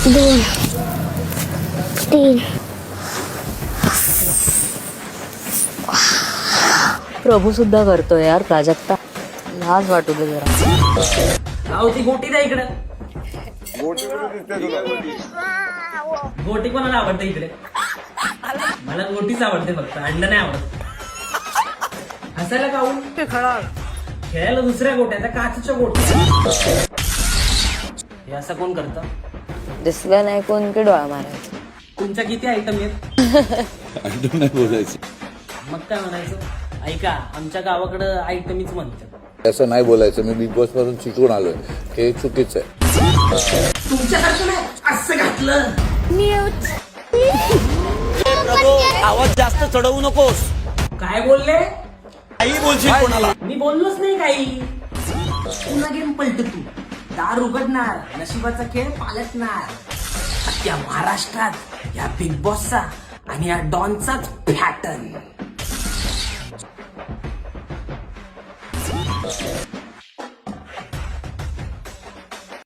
2 3 प्रभू सुद्धा करतोय यार प्राजक्ता, लाज वाटू दे जरा. ती गोटी द्या इकडे. गोटी कोणाला आवडते इकडे? मला गोटीच आवडते फक्त, अंड नाही आवडत. हसायला काऊन खेळायला दुसऱ्या गोट्या, त्या काचेच्या गोट्या. हे असं कोण करतं? दिसलं नाही कोण की डोळा मारायचा. तुमच्या किती आयटम आहेत? आयटम नाही बोलायचं. मग काय म्हणायचं? ऐका, आमच्या गावाकडं आयटमीच म्हणतात. असं नाही बोलायचं. मी बिग बॉस पासून शिकून आलोय, हे चुकीचं आहे. तुमच्यासारखं नाही असं घातलं. म्यूट. आवाज जास्त चढवू नकोस. काय बोलले? काही बोलशील कोणाला? मी बोललोच नाही काही. पुन्हा गेम पलट तू. दार उघडणार, नशिबाचा खेळ पालटणार. या महाराष्ट्रात या बिग बॉसचा आणि या डॉनचाच पॅटर्न.